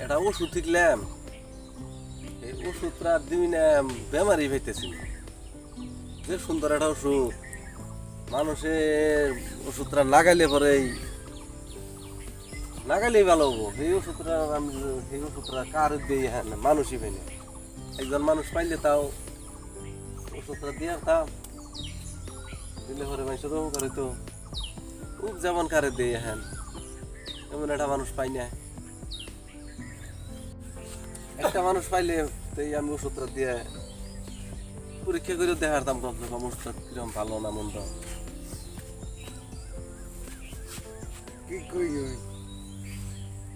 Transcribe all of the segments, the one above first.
এটা ওষুধ ঠিকলাম, এই ওষুধটা দিবি না বেমারি হইতেছি। যে সুন্দর একটা ওষুধ, মানুষের ওষুধটা লাগাইলে পরেই লাগাইলেই ভালো হবো। এই ওষুধটা আমি এই ওষুধটা কার দিই, হ্যাঁ মানুষই পাই না। একজন মানুষ পাইলে তাও ওষুধটা দিয়ে তাও দিলে পরে মানুষের উপকার হইতো। যেমন কারে দিয়ে হ্যাঁ এমন একটা মানুষ পাই না। একটা মানুষ পাইলে আমি ওষুধটা দিয়ে পরীক্ষা করে দেখাতাম কমসে কম ওষুধটা কিরকম ভালো না মন্দ। কি কই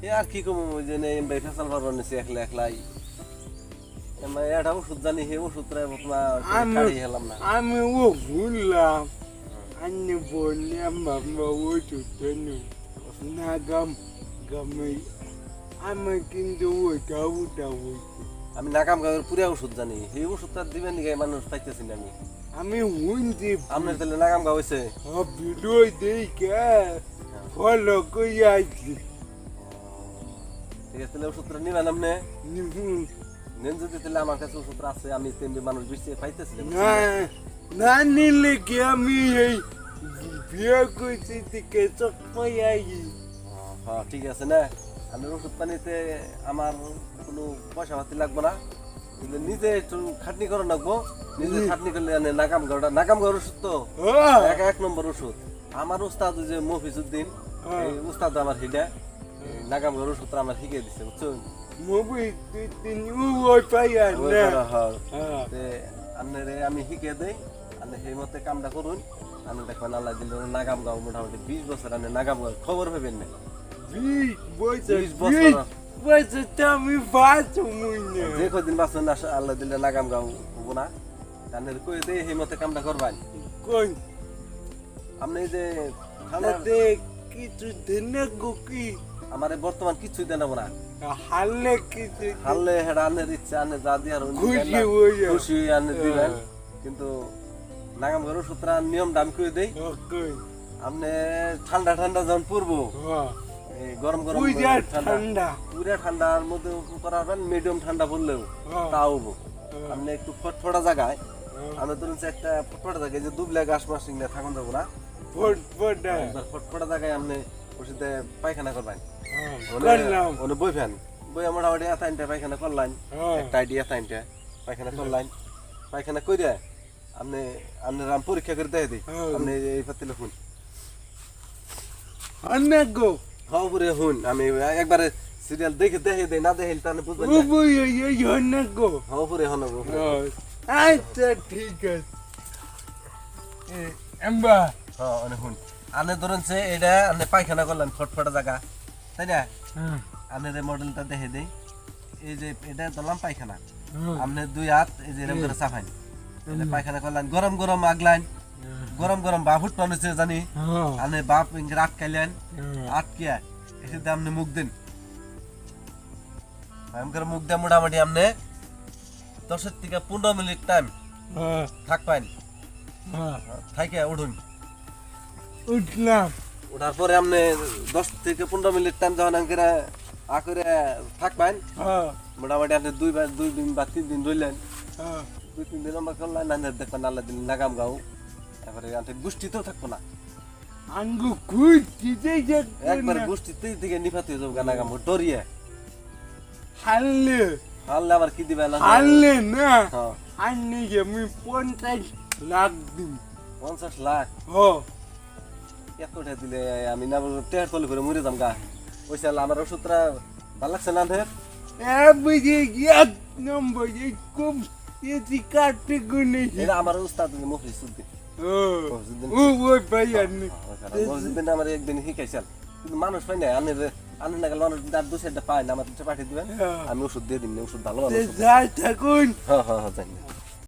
এ আর কি কম, ওই যে ভাই ফেসাল পারবার নিছি একলা একলাই। এটা ওষুধ জানি, সেই ওষুধটা কাড়ি হেলাম না। আমি ও ভুললাম, আমি বললাম বাবা ওষুধটা না গামে আমি কিন্তু ওটা আমি নাকাম গাঁয়ের পুরা ওষুধ জানি, সেই ওষুধটা দিবেন নাকি মানুষ পাইতেছি না। আমি হুঁজি আপনার তাহলে নাকাম গাঁ হয়েছে ভিডিও দেখে ফলো করে আছি। ঠিক আছে, তাহলে ওষুধটা নিবেন আপনি নেন। যদি তাহলে আমার কাছে ওষুধটা আছে, আমি তেমনি মানুষ বেশি পাইতেছি না না নিলে কি আমি এই বিয়ে করছি থেকে চক পাই আছি। হ্যাঁ ঠিক আছে না, আমি ওষুধ পানিতে আমার কোনো পয়সা পাতি লাগবে না, নিজে একটু খাটনি করে রাখবো। নিজে খাটনি করলে নাকাম গাঁর ওষুধ তো এক নম্বর ওষুধ। আমার উস্তাদ যে মফিজউদ্দিন, এই উস্তাদ আমার হিডা নাকাম গাঁর ওষুধটা আমার শিখিয়ে দিচ্ছে, বুঝছেন? আমি শিখিয়ে দেই, আপনি সেই মতে কামটা করুন। আপনি দেখবেন আল্লাহ দিলে নাগাম গাঁও মোটামুটি 20 বছর আপনি নাগাম গাঁও খবর পাবেন না। 20 বছর আমি বাঁচো যে কদিন বাঁচবেন আল্লাহ দিলে নাগাম গাঁও হবো না। আপনি কই দেই সেই মতে কামটা করবেন। কোন আপনি এই যে কিছু দিনে গুকি আমার বর্তমান কিছুই দেনাবো না। হারলে কিছু হারলে হেডা আনের ইচ্ছা, আনে যা দিয়ে খুশি আনে দিবেন। কিন্তু নাগাম গাঁর ওষুধটা নিয়ম দাম করে দেই। আপনি ঠান্ডা ঠান্ডা যখন পড়বো, গরম গরম ঠান্ডা পুরা ঠান্ডার মধ্যে করাবেন, মিডিয়াম ঠান্ডা পড়লেও তাও হবো। আপনি একটু ফটফটা জায়গায়, আমি ধরুন একটা ফটফটা জায়গায় যে দুবলে গাছ মাসিং নিয়ে থাকুন যাবো না, ফটফটা জায়গায় আপনি ওষুধে পায়খানা করবেন। বই ফ্যান বই মোটামুটি এত পায়খানা করলেন, একটা আইডিয়া এত পায়খানা করলেন। পায়খানা করে আপনি আপনার পরীক্ষা করে দেখে দিই। আপনি এই পাতি লিখুন, খবরে হুন। আমি একবারে সিরিয়াল দেখে দেখে দেই, না দেখে তাহলে বুঝবেন খবরে হন। আচ্ছা ঠিক আছে এম্বা। হ্যাঁ হুন, আপনি ধরুন যে এটা আপনি পায়খানা করলেন ফটফটা জায়গা, তাই না? আপনার এই মডেলটা দেখে দেই। এই যে এটা ধরলাম পায়খানা, আপনি 2 হাত এই যে এরকম করে চাপাইন, পায়খানা করলেন, গরম গরম আগলাইন, গরম গরম বাপ উঠপান হচ্ছে জানি। আপনি বাপ আটকাইলেন, আটকিয়া এসে আপনি মুখ দিন। মুখ দেন মোটামুটি আপনি 10 থেকে 15 মিনিট টাইম থাকবেন। থাকে উঠুন, উঠলাম। ওঠার পরে আপনি 10 থেকে 15 মিনিট টাইম যখন করে থাকবেন, মোটামুটি আপনি 2 দিন বা 3 দিন রইলেন। 2-3 দিন আমরা করলেন, দেখবেন আল্লাহ দিন নাগাম গাঁও তারপরে গোষ্ঠীতেও থাকবো না। আঙ্গু একবার গোষ্ঠীতে থেকে নিফাত হয়ে যাবো নাগাম ডরিয়ে। হারলে হারলে আবার কি দিবেন? হারলে না আনি আমি 50 লাখ দিন। 50 লাখ? এতটা দিলে আমি না টেহার তলে করে মরে যাম গা। ওই সাল আমার ওষুধটা ভালো লাগছে না? এক নম্বর খুব কাটতে গুনে আমার উস্তাদ মফিজউদ্দিন। মফিজউদ্দিন আমার একদিন শিখাইছেন, কিন্তু মানুষ পাই না। আনে না গেলে মানুষ 2-4টা পায় না, আমার পাঠিয়ে দিবেন, আমি ওষুধ দিয়ে দিন। ওষুধ ভালো থাকুন। হ্যাঁ হ্যাঁ হ্যাঁ জানি।